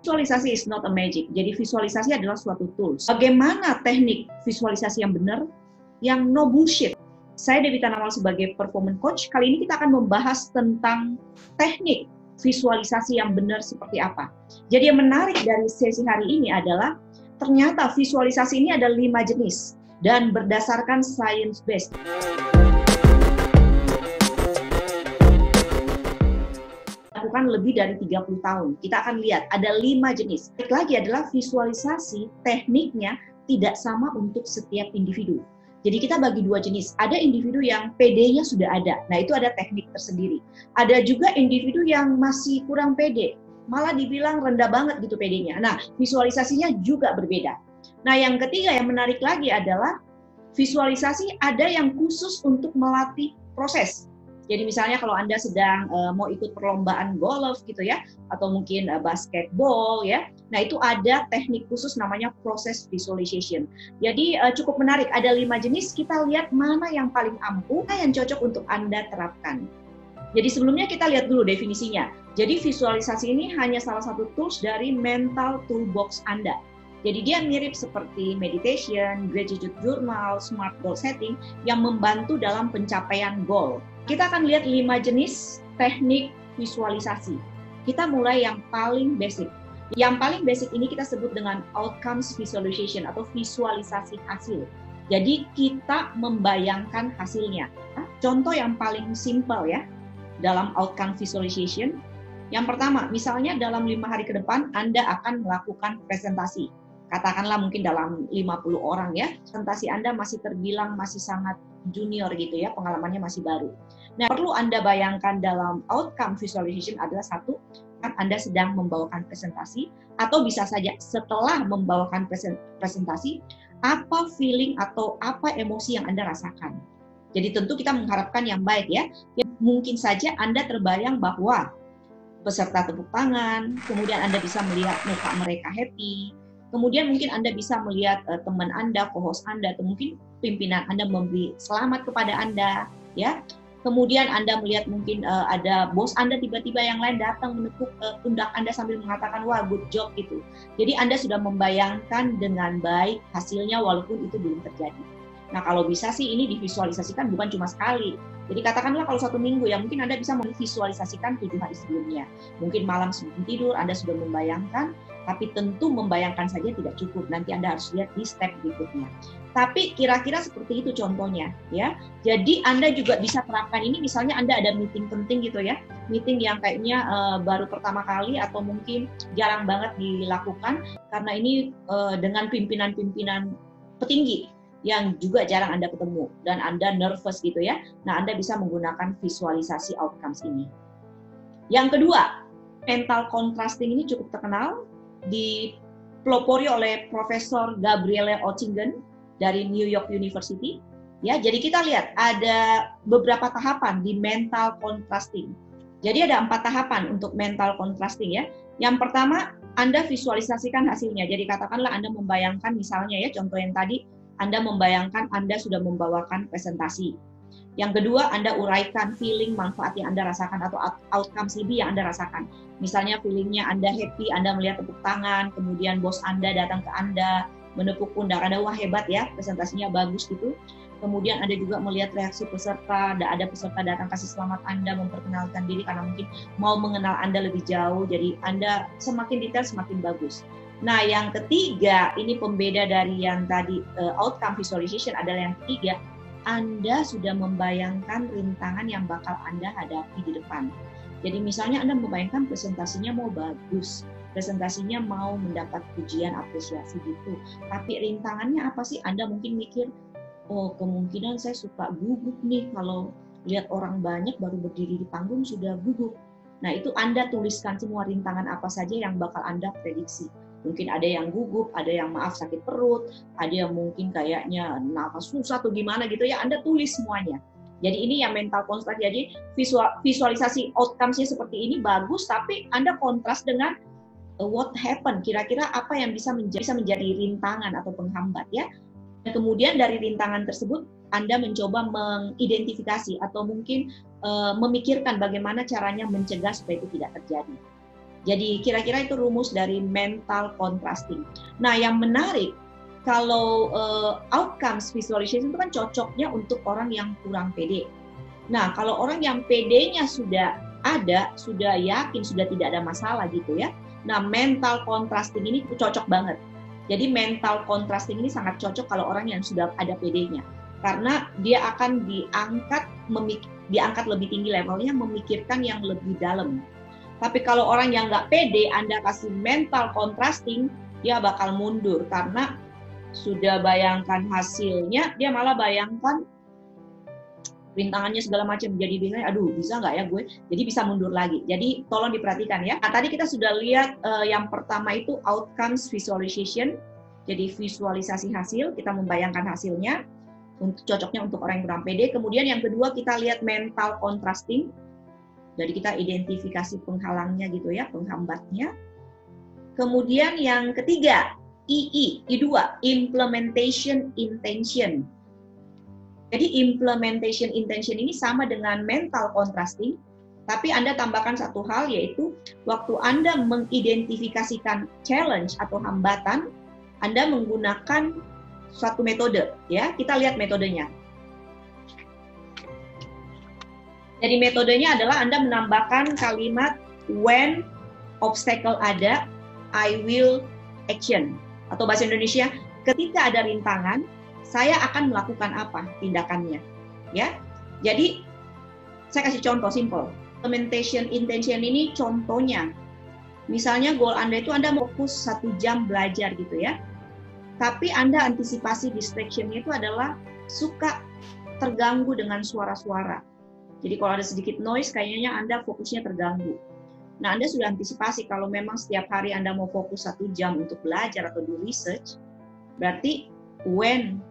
Visualisasi is not a magic. Jadi visualisasi adalah suatu tools. Bagaimana teknik visualisasi yang benar, yang no bullshit. Saya Devita Nawal sebagai performance coach. Kali ini kita akan membahas tentang teknik visualisasi yang benar seperti apa. Jadi yang menarik dari sesi hari ini adalah ternyata visualisasi ini ada 5 jenis dan berdasarkan science based. Lakukan lebih dari 30 tahun. Kita akan lihat ada 5 jenis. Lagi adalah visualisasi tekniknya tidak sama untuk setiap individu. Jadi kita bagi 2 jenis. Ada individu yang PD-nya sudah ada. Nah, itu ada teknik tersendiri. Ada juga individu yang masih kurang PD. Malah dibilang rendah banget gitu PD-nya. Nah, visualisasinya juga berbeda. Nah, yang ketiga yang menarik lagi adalah visualisasi ada yang khusus untuk melatih proses. Jadi misalnya kalau Anda sedang mau ikut perlombaan golf gitu ya, atau mungkin basketball ya, nah itu ada teknik khusus namanya process visualization. Jadi cukup menarik, ada 5 jenis, kita lihat mana yang paling ampuh, mana yang cocok untuk Anda terapkan. Jadi sebelumnya kita lihat dulu definisinya. Jadi visualisasi ini hanya salah satu tools dari mental toolbox Anda. Jadi dia mirip seperti meditation, gratitude journal, smart goal setting yang membantu dalam pencapaian goal. Kita akan lihat 5 jenis teknik visualisasi. Kita mulai yang paling basic. Yang paling basic ini kita sebut dengan outcomes visualization atau visualisasi hasil. Jadi kita membayangkan hasilnya. Contoh yang paling simple ya dalam outcome visualization. Yang pertama, misalnya dalam 5 hari ke depan Anda akan melakukan presentasi. Katakanlah mungkin dalam 50 orang ya, presentasi Anda masih terbilang masih sangat junior gitu ya, pengalamannya masih baru. Nah, perlu Anda bayangkan dalam outcome visualization adalah satu, kan Anda sedang membawakan presentasi, atau bisa saja setelah membawakan presentasi, apa feeling atau apa emosi yang Anda rasakan. Jadi tentu kita mengharapkan yang baik ya. Mungkin saja Anda terbayang bahwa peserta tepuk tangan, kemudian Anda bisa melihat muka mereka happy, kemudian mungkin Anda bisa melihat teman Anda, co-host Anda, atau mungkin pimpinan Anda memberi selamat kepada Anda, ya. Kemudian Anda melihat mungkin ada bos Anda tiba-tiba yang lain datang menepuk pundak Anda sambil mengatakan, wah good job gitu. Jadi Anda sudah membayangkan dengan baik hasilnya walaupun itu belum terjadi. Nah kalau bisa sih ini divisualisasikan bukan cuma sekali. Jadi katakanlah kalau 1 minggu ya mungkin Anda bisa memvisualisasikan 7 hari sebelumnya. Mungkin malam sebelum tidur Anda sudah membayangkan, tapi tentu membayangkan saja tidak cukup. Nanti Anda harus lihat di step berikutnya. Tapi kira-kira seperti itu contohnya ya. Jadi Anda juga bisa terapkan ini misalnya Anda ada meeting penting gitu ya. Meeting yang kayaknya baru pertama kali atau mungkin jarang banget dilakukan karena ini dengan pimpinan-pimpinan petinggi yang juga jarang Anda ketemu dan Anda nervous gitu ya. Nah, Anda bisa menggunakan visualisasi outcomes ini. Yang kedua, mental contrasting ini cukup terkenal, dipelopori oleh Profesor Gabriele Oettingen dari New York University. Ya, jadi kita lihat ada beberapa tahapan di mental contrasting. Jadi ada 4 tahapan untuk mental contrasting ya. Yang pertama, Anda visualisasikan hasilnya. Jadi katakanlah Anda membayangkan misalnya ya, contoh yang tadi, Anda membayangkan Anda sudah membawakan presentasi. Yang kedua, Anda uraikan feeling, manfaat yang Anda rasakan atau outcomes lebih yang Anda rasakan. Misalnya feelingnya Anda happy, Anda melihat tepuk tangan, kemudian bos Anda datang ke Anda, menepuk pundak Anda, wah hebat ya, presentasinya bagus gitu. Kemudian Anda juga melihat reaksi peserta, ada peserta datang kasih selamat Anda, memperkenalkan diri karena mungkin mau mengenal Anda lebih jauh, jadi Anda semakin detail semakin bagus. Nah, yang ketiga, ini pembeda dari yang tadi outcome visualization adalah yang ketiga, Anda sudah membayangkan rintangan yang bakal Anda hadapi di depan. Jadi misalnya Anda membayangkan presentasinya mau bagus, presentasinya mau mendapat pujian, apresiasi gitu. Tapi rintangannya apa sih? Anda mungkin mikir, oh kemungkinan saya suka gugup nih kalau lihat orang banyak baru berdiri di panggung sudah gugup. Nah, itu Anda tuliskan semua rintangan apa saja yang bakal Anda prediksi. Mungkin ada yang gugup, ada yang sakit perut, ada yang mungkin kayaknya nafas susah atau gimana gitu ya, Anda tulis semuanya. Jadi ini yang mental contrast, jadi visualisasi outcomes-nya seperti ini bagus, tapi Anda kontras dengan what happened, kira-kira apa yang bisa menjadi rintangan atau penghambat ya. Dan kemudian dari rintangan tersebut, Anda mencoba mengidentifikasi atau mungkin memikirkan bagaimana caranya mencegah supaya itu tidak terjadi. Jadi kira-kira itu rumus dari mental contrasting. Nah, yang menarik, kalau outcomes visualization itu kan cocoknya untuk orang yang kurang pede. Nah, kalau orang yang PD-nya sudah ada, sudah yakin, sudah tidak ada masalah gitu ya. Nah, mental contrasting ini cocok banget. Jadi mental contrasting ini sangat cocok kalau orang yang sudah ada PD-nya. Karena dia akan diangkat lebih tinggi levelnya, memikirkan yang lebih dalam. Tapi kalau orang yang nggak pede, Anda kasih mental contrasting, dia bakal mundur. Karena sudah bayangkan hasilnya, dia malah bayangkan rintangannya segala macam, jadi biasanya aduh bisa nggak ya gue, jadi bisa mundur lagi. Jadi tolong diperhatikan ya. Nah, tadi kita sudah lihat yang pertama itu outcomes visualization, jadi visualisasi hasil, kita membayangkan hasilnya, cocoknya untuk orang yang kurang pede. Kemudian yang kedua kita lihat mental contrasting, jadi kita identifikasi penghalangnya gitu ya, penghambatnya. Kemudian yang ketiga I2, implementation intention. Jadi implementation intention ini sama dengan mental contrasting, tapi Anda tambahkan satu hal, yaitu waktu Anda mengidentifikasikan challenge atau hambatan, Anda menggunakan suatu metode. Ya, kita lihat metodenya. Jadi metodenya adalah Anda menambahkan kalimat when obstacle ada, I will action. Atau bahasa Indonesia, ketika ada rintangan, saya akan melakukan apa tindakannya, ya. Jadi saya kasih contoh simple. Implementation intention ini contohnya, misalnya goal Anda itu Anda fokus 1 jam belajar gitu ya, tapi Anda antisipasi distraction-nya itu adalah suka terganggu dengan suara-suara. Jadi kalau ada sedikit noise, kayaknya Anda fokusnya terganggu. Nah, Anda sudah antisipasi kalau memang setiap hari Anda mau fokus 1 jam untuk belajar atau do research, berarti when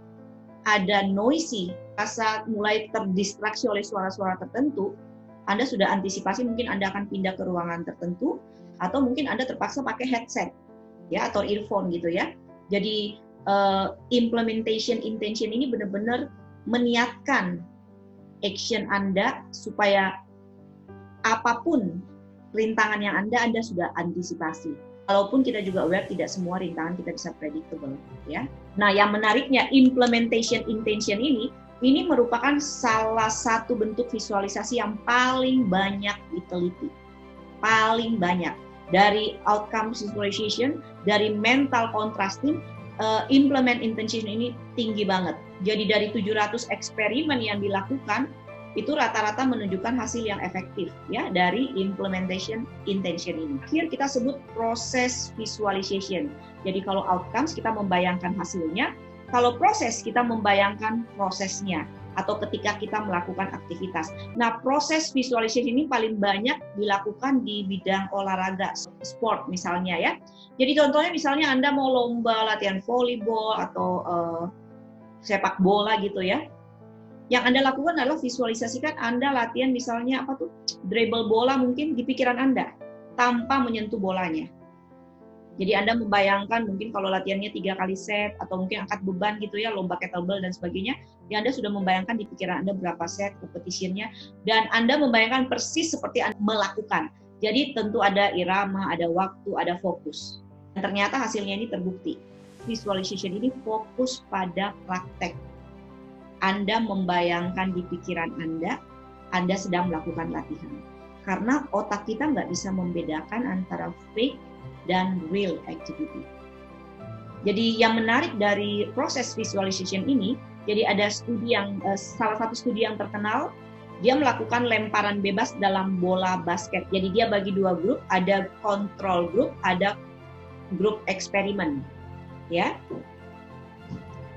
ada noisy, rasa mulai terdistraksi oleh suara-suara tertentu, Anda sudah antisipasi mungkin Anda akan pindah ke ruangan tertentu, atau mungkin Anda terpaksa pakai headset, ya, atau earphone gitu ya. Jadi implementation intention ini benar-benar meniatkan action Anda supaya apapun rintangan yang Anda sudah antisipasi. Walaupun kita juga aware tidak semua rintangan kita bisa predictable, ya. Nah, yang menariknya implementation intention ini merupakan salah satu bentuk visualisasi yang paling banyak diteliti. Paling banyak. Dari outcome visualization, dari mental contrasting, implement intention ini tinggi banget. Jadi dari 700 eksperimen yang dilakukan, itu rata-rata menunjukkan hasil yang efektif ya dari implementation intention ini. Akhir kita sebut proses visualization. Jadi kalau outcomes kita membayangkan hasilnya, kalau proses kita membayangkan prosesnya atau ketika kita melakukan aktivitas. Nah, proses visualization ini paling banyak dilakukan di bidang olahraga, sport misalnya ya. Jadi contohnya misalnya Anda mau lomba latihan volleyball atau sepak bola gitu ya. Yang Anda lakukan adalah visualisasikan Anda latihan misalnya dribble bola mungkin di pikiran Anda tanpa menyentuh bolanya. Jadi Anda membayangkan mungkin kalau latihannya 3 kali set atau mungkin angkat beban gitu ya, lomba kettlebell dan sebagainya, ya Anda sudah membayangkan di pikiran Anda berapa set repetitionnya dan Anda membayangkan persis seperti Anda melakukan. Jadi tentu ada irama, ada waktu, ada fokus. Dan ternyata hasilnya ini terbukti. Visualization ini fokus pada praktek. Anda membayangkan di pikiran Anda sedang melakukan latihan. Karena otak kita nggak bisa membedakan antara fake dan real activity. Jadi yang menarik dari proses visualization ini, jadi ada studi salah satu studi yang terkenal, dia melakukan lemparan bebas dalam bola basket. Jadi dia bagi 2 grup, ada control group, ada grup eksperimen. Ya.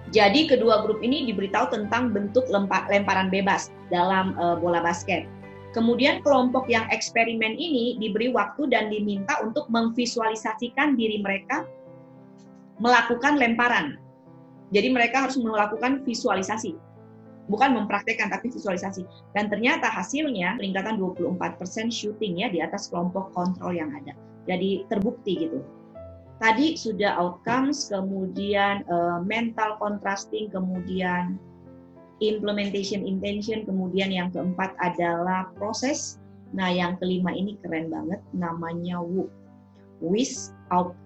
Jadi kedua grup ini diberitahu tentang bentuk lemparan bebas dalam bola basket. Kemudian kelompok yang eksperimen ini diberi waktu dan diminta untuk memvisualisasikan diri mereka melakukan lemparan. Jadi mereka harus melakukan visualisasi. Bukan mempraktekkan, tapi visualisasi. Dan ternyata hasilnya peningkatan 24% shooting ya di atas kelompok kontrol yang ada. Jadi terbukti gitu. Tadi sudah outcomes, kemudian mental contrasting, kemudian implementation intention, kemudian yang keempat adalah proses. Nah, yang kelima ini keren banget, namanya WOOP. WIS,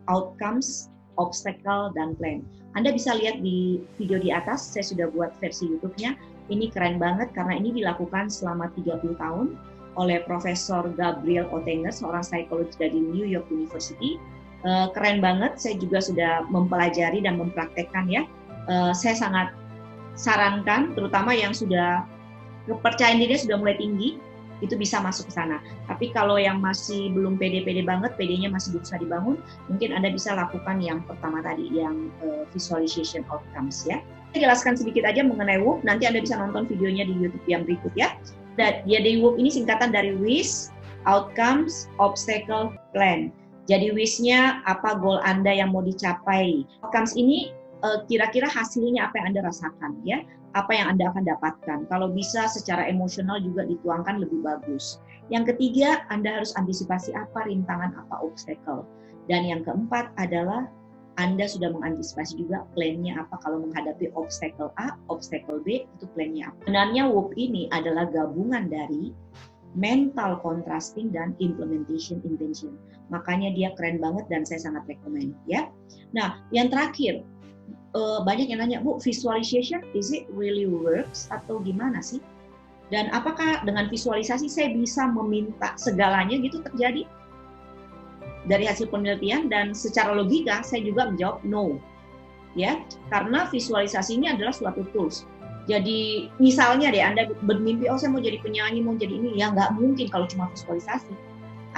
Outcomes, Obstacle, dan Plan. Anda bisa lihat di video di atas, saya sudah buat versi YouTube-nya. Ini keren banget karena ini dilakukan selama 30 tahun oleh Profesor Gabriel Oettinger, seorang psikologi dari New York University. Keren banget, saya juga sudah mempelajari dan mempraktekkan ya. Saya sangat sarankan, terutama yang sudah kepercayaan dirinya sudah mulai tinggi, itu bisa masuk ke sana. Tapi kalau yang masih belum pede-pede banget, pedenya masih berusaha dibangun, mungkin Anda bisa lakukan yang pertama tadi, yang visualization outcomes ya. Saya jelaskan sedikit aja mengenai WOOP, nanti Anda bisa nonton videonya di YouTube yang berikut ya. Dan jadi WOOP ini singkatan dari WIS, Outcomes, Obstacle, Plan. Jadi WIS-nya apa goal Anda yang mau dicapai. Outcomes ini kira-kira hasilnya apa yang Anda rasakan ya, apa yang Anda akan dapatkan. Kalau bisa secara emosional juga dituangkan lebih bagus. Yang ketiga, Anda harus antisipasi apa rintangan, apa obstacle. Dan yang keempat adalah Anda sudah mengantisipasi juga plan-nya apa kalau menghadapi obstacle A, obstacle B, itu plan-nya apa. Sebenarnya WOOP ini adalah gabungan dari mental contrasting dan implementation intention. Makanya dia keren banget dan saya sangat rekomend ya. Nah, yang terakhir, banyak yang nanya, Bu, visualization is it really works atau gimana sih? Dan apakah dengan visualisasi saya bisa meminta segalanya gitu terjadi? Dari hasil penelitian dan secara logika saya juga menjawab no. Ya, karena visualisasi ini adalah suatu tools. Jadi misalnya deh Anda bermimpi, oh saya mau jadi penyanyi, mau jadi ini, ya nggak mungkin kalau cuma visualisasi.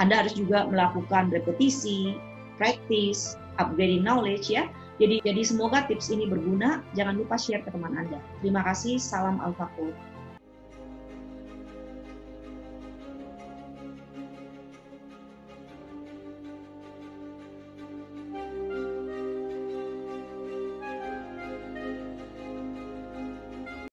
Anda harus juga melakukan repetisi, practice, upgrading knowledge ya. Jadi semoga tips ini berguna. Jangan lupa share ke teman Anda. Terima kasih. Salam AlphaCode.